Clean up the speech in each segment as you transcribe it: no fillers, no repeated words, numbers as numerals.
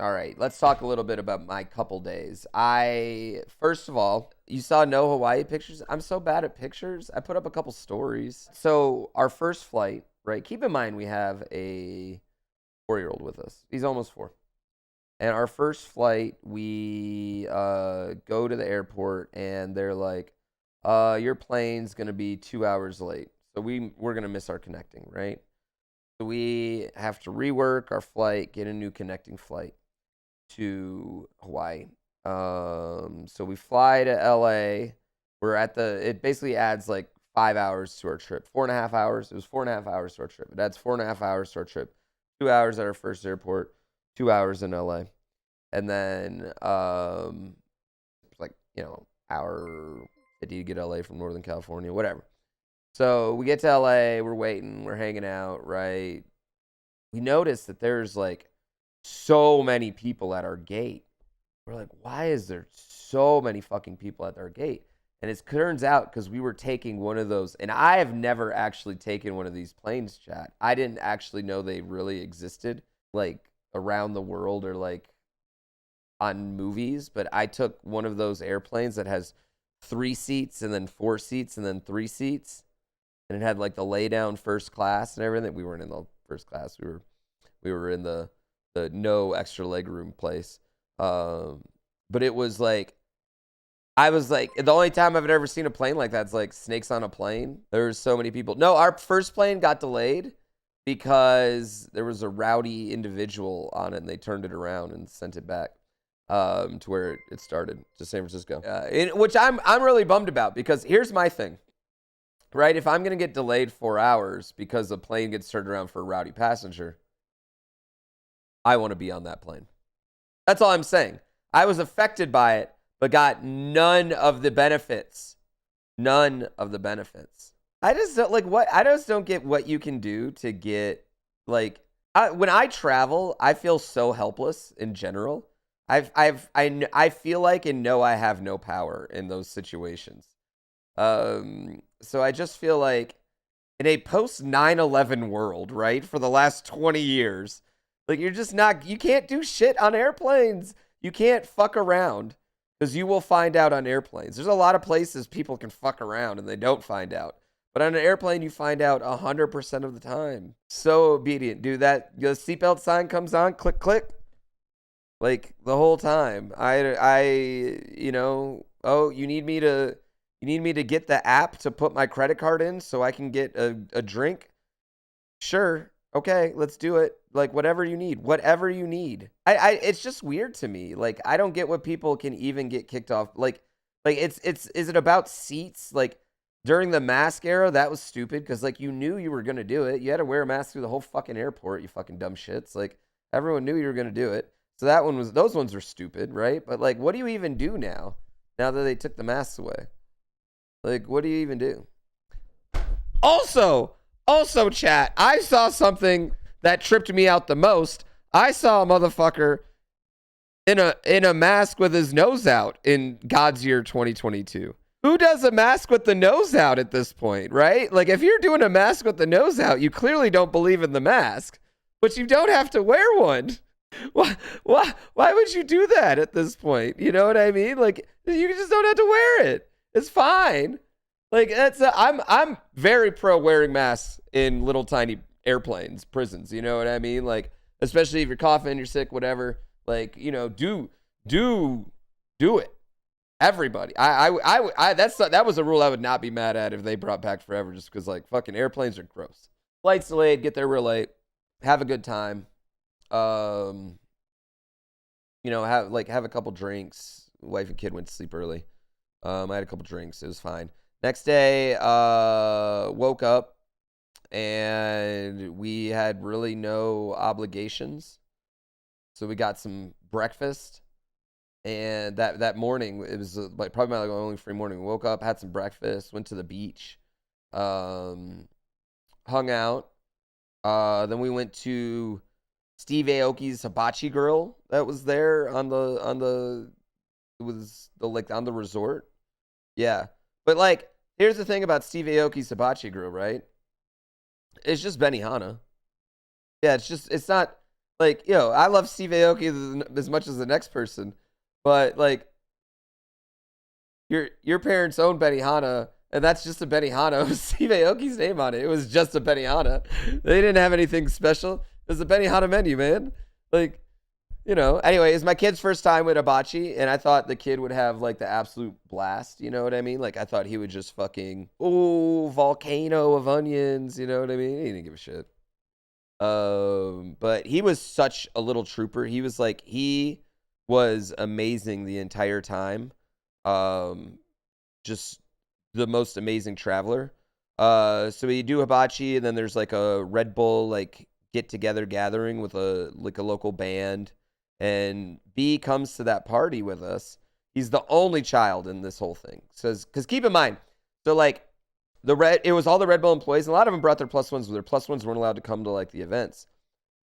All right, let's talk a little bit about my couple days. First of all, you saw no Hawaii pictures. I'm so bad at pictures. I put up a couple stories. So our first flight, right? Keep in mind we have a 4-year-old with us. He's almost 4. And our first flight, we go to the airport and they're like, your plane's gonna be 2 hours late. So we're gonna miss our connecting, right? So we have to rework our flight, get a new connecting flight to Hawaii. So we fly to LA. It basically adds like 5 hours to our trip. 4.5 hours. It was 4.5 hours to our trip. It adds 4.5 hours to our trip. 2 hours at our first airport, 2 hours in LA. And then like, hour 50 to get LA from Northern California, whatever. So we get to LA, we're waiting, we're hanging out, right? We notice that there's like so many people at our gate. We're like, why is there so many fucking people at our gate? And it turns out because we were taking one of those, and I have never actually taken one of these planes, chat. I didn't actually know they really existed, like around the world or like on movies, but I took one of those airplanes that has 3 seats and then 4 seats and then 3 seats. And it had like the lay down first class and everything. We weren't in the first class. We were in the no extra leg room place. But it was like, I was like, the only time I've ever seen a plane like that's like Snakes on a Plane. There were so many people. No, our first plane got delayed because there was a rowdy individual on it and they turned it around and sent it back to where it started, to San Francisco. Which I'm really bummed about, because here's my thing. Right, if I'm going to get delayed 4 hours because the plane gets turned around for a rowdy passenger, I want to be on that plane. That's all I'm saying. I was affected by it, but got none of the benefits. None of the benefits. I just don't get what you can do to get, like, when I travel, I feel so helpless in general. I feel like and know I have no power in those situations. So I just feel like in a post 9/11 world, right, for the last 20 years, like you can't do shit on airplanes. You can't fuck around, because you will find out on airplanes. There's a lot of places people can fuck around and they don't find out. But on an airplane, you find out 100% of the time. So obedient. Dude, the seatbelt sign comes on, click, click. Like the whole time. You need me to get the app to put my credit card in so I can get a drink? Sure. Okay, let's do it. Like, whatever you need. Whatever you need. It's just weird to me. Like, I don't get what people can even get kicked off. Like is it about seats? Like, during the mask era, that was stupid because, like, you knew you were going to do it. You had to wear a mask through the whole fucking airport, you fucking dumb shits. Like, everyone knew you were going to do it. So those ones were stupid, right? But, like, what do you even do now that they took the masks away? Like, what do you even do? Also, chat, I saw something that tripped me out the most. I saw a motherfucker in a mask with his nose out in God's year 2022. Who does a mask with the nose out at this point, right? Like, if you're doing a mask with the nose out, you clearly don't believe in the mask, but you don't have to wear one. Why would you do that at this point? You know what I mean? Like, you just don't have to wear it. It's fine. Like, I'm very pro wearing masks in little tiny airplanes, prisons. You know what I mean? Like, especially if you're coughing, you're sick, whatever. Like, do it. Everybody. That was a rule I would not be mad at if they brought back forever, just because, like, fucking airplanes are gross. Flights delayed, get there real late, have a good time. Have a couple drinks. Wife and kid went to sleep early. I had a couple drinks. It was fine. Next day, woke up and we had really no obligations. So we got some breakfast. And that morning, it was like probably my only free morning. We woke up, had some breakfast, went to the beach, hung out. Then we went to Steve Aoki's Hibachi Grill that was there on the resort. Yeah. But, like, here's the thing about Steve Aoki's Hibachi Grill, right? It's just Benihana. Yeah, it's not like, I love Steve Aoki as much as the next person, but like your parents own Benihana, and that's just a Benihana with Steve Aoki's name on it. It was just a Benihana. They didn't have anything special. It was a Benihana menu, man. Like, anyway, it's my kid's first time with hibachi, and I thought the kid would have like the absolute blast. You know what I mean? Like, I thought he would just fucking, volcano of onions. You know what I mean? He didn't give a shit. But he was such a little trooper. He was amazing the entire time. Just the most amazing traveler. So we do hibachi, and then there's like a Red Bull like get together gathering with a local band, and B comes to that party with us. He's the only child in this whole thing. Because keep in mind, so like it was all the Red Bull employees, and a lot of them brought their plus ones. Their plus ones weren't allowed to come to like the events,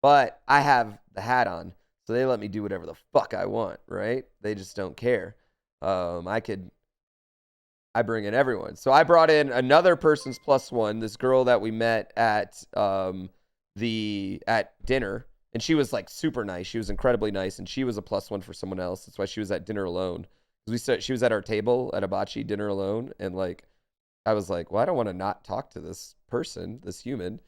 but I have the hat on, so they let me do whatever the fuck I want. Right? They just don't care. I bring in everyone. So I brought in another person's plus one, this girl that we met at dinner, and she was like super nice. She was incredibly nice, and she was a plus one for someone else. That's why she was at dinner alone. She was at our table at hibachi dinner alone, and like I was like, well, I don't want to not talk to this person, this human.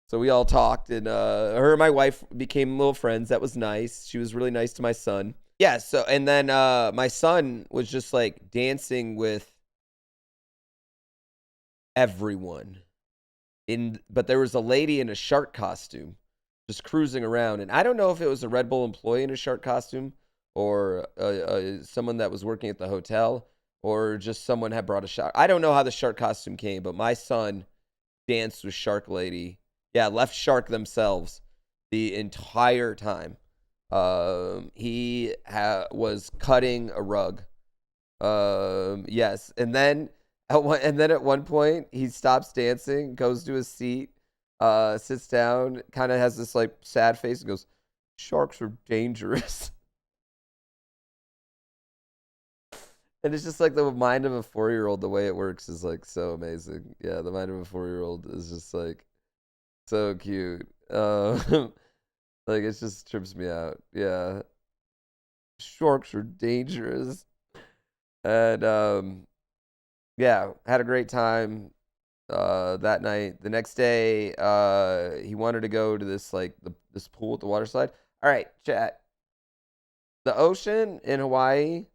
So we all talked, and her and my wife became little friends. That was nice. She was really nice to my son. Yeah, so, and then my son was just like dancing with everyone. But there was a lady in a shark costume just cruising around, and I don't know if it was a Red Bull employee in a shark costume or someone that was working at the hotel, or just someone had brought a shark. I don't know how the shark costume came, but my son danced with Shark Lady. Yeah, left shark themselves the entire time. He was cutting a rug. Yes, and then at one point he stops dancing, goes to his seat, sits down, kind of has this like sad face, and goes, "Sharks are dangerous." And it's just like the mind of a 4-year-old, the way it works is like so amazing. Yeah, the mind of a 4-year-old is just like so cute. Like it just trips me out. Yeah. Sharks are dangerous. And yeah, had a great time that night. The next day, he wanted to go to this this pool at the water slide. All right, chat. The ocean in Hawaii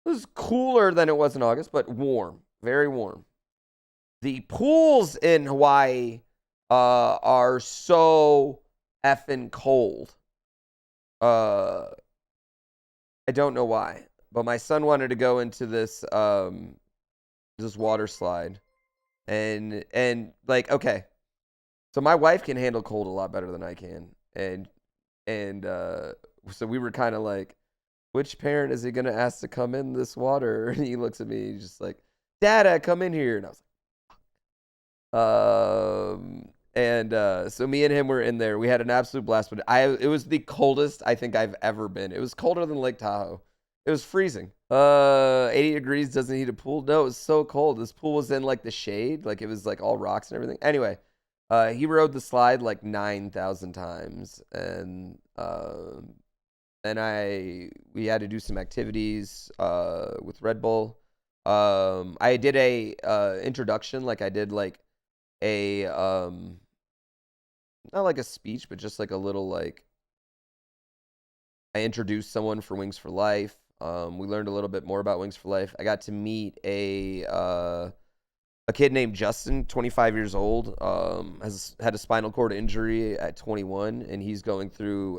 was cooler than it was in August, but warm, very warm. The pools in Hawaii are so effing cold. I don't know why, but my son wanted to go into this water slide, and like, okay, so my wife can handle cold a lot better than I can, and so we were kind of like, which parent is he gonna ask to come in this water? And he looks at me, he's just like, Dada, come in here. And I was like, so me and him were in there. We had an absolute blast, but it was the coldest I think I've ever been. It was colder than Lake Tahoe. It was freezing. 80 degrees doesn't heat a pool. No, it was so cold. This pool was in like the shade, like it was like all rocks and everything. Anyway, he rode the slide like 9,000 times, and we had to do some activities with Red Bull. I did a introduction, like I did like a not like a speech, but just like a little like I introduced someone for Wings for Life. We learned a little bit more about Wings for Life. I got to meet a kid named Justin, 25 years old, has had a spinal cord injury at 21, and he's going through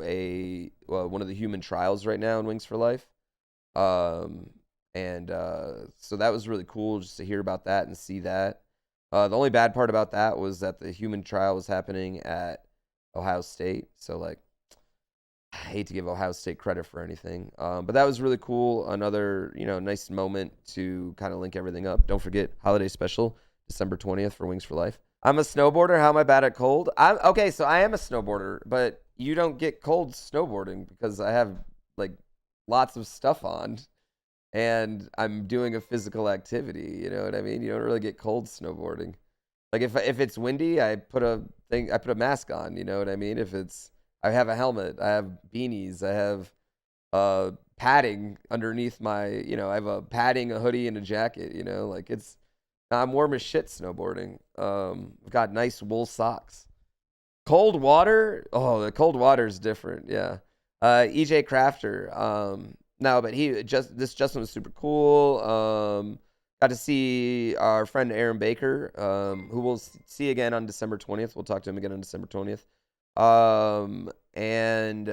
one of the human trials right now in Wings for Life. So that was really cool just to hear about that and see that. The only bad part about that was that the human trial was happening at Ohio State. So like, I hate to give Ohio State credit for anything, but that was really cool. Another, nice moment to kind of link everything up. Don't forget, holiday special, December 20th for Wings for Life. I'm a snowboarder. How am I bad at cold? Okay, so I am a snowboarder, but you don't get cold snowboarding because I have like lots of stuff on, and I'm doing a physical activity. You know what I mean? You don't really get cold snowboarding. Like if it's windy, I put a mask on. You know what I mean? I have a helmet. I have beanies. I have padding underneath my, I have a padding, a hoodie, and a jacket. Like I'm warm as shit snowboarding. I've got nice wool socks. Cold water? Oh, the cold water is different. Yeah. EJ Crafter. No, but Justin was super cool. Got to see our friend Aaron Baker, who we'll see again on December 20th. We'll talk to him again on December 20th. And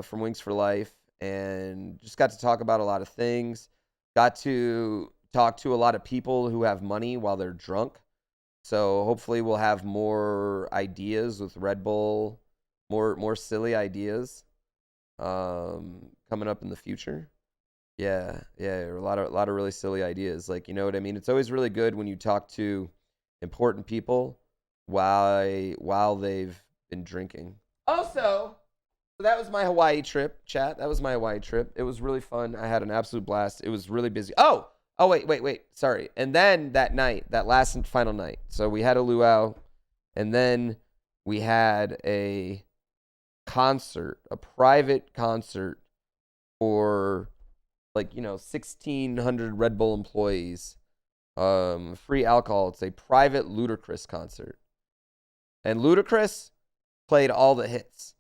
from Wings for Life, and just got to talk about a lot of things. Got to talk to a lot of people who have money while they're drunk. So hopefully we'll have more ideas with Red Bull, more silly ideas coming up in the future. Yeah, a lot of really silly ideas. Like, you know what I mean? It's always really good when you talk to important people while they've been drinking. Also, so that was my Hawaii trip, chat. That was my Hawaii trip. It was really fun. I had an absolute blast. It was really busy. Oh, wait. Sorry. And then that night, that last and final night. So we had a luau, and then we had a concert, a private concert for 1,600 Red Bull employees. Free alcohol. It's a private Ludacris concert. And Ludacris played all the hits.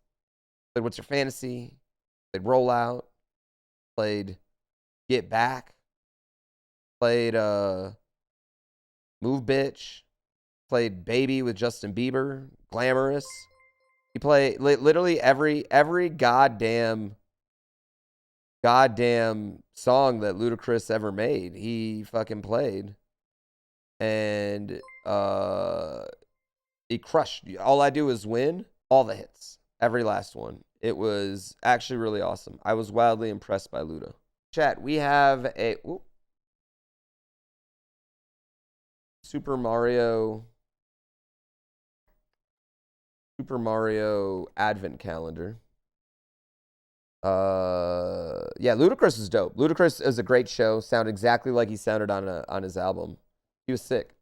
Played What's Your Fantasy? Played Roll Out. Played Get Back. Played Move Bitch. Played Baby with Justin Bieber. Glamorous. He played literally every goddamn song that Ludacris ever made. He fucking played. And he crushed. All I Do Is Win. All the hits. Every last one. It was actually really awesome. I was wildly impressed by Luda. Chat, we have a Super Mario advent calendar. Yeah, Ludacris is dope. Ludacris is a great show. Sounded exactly like he sounded on his album. He was sick.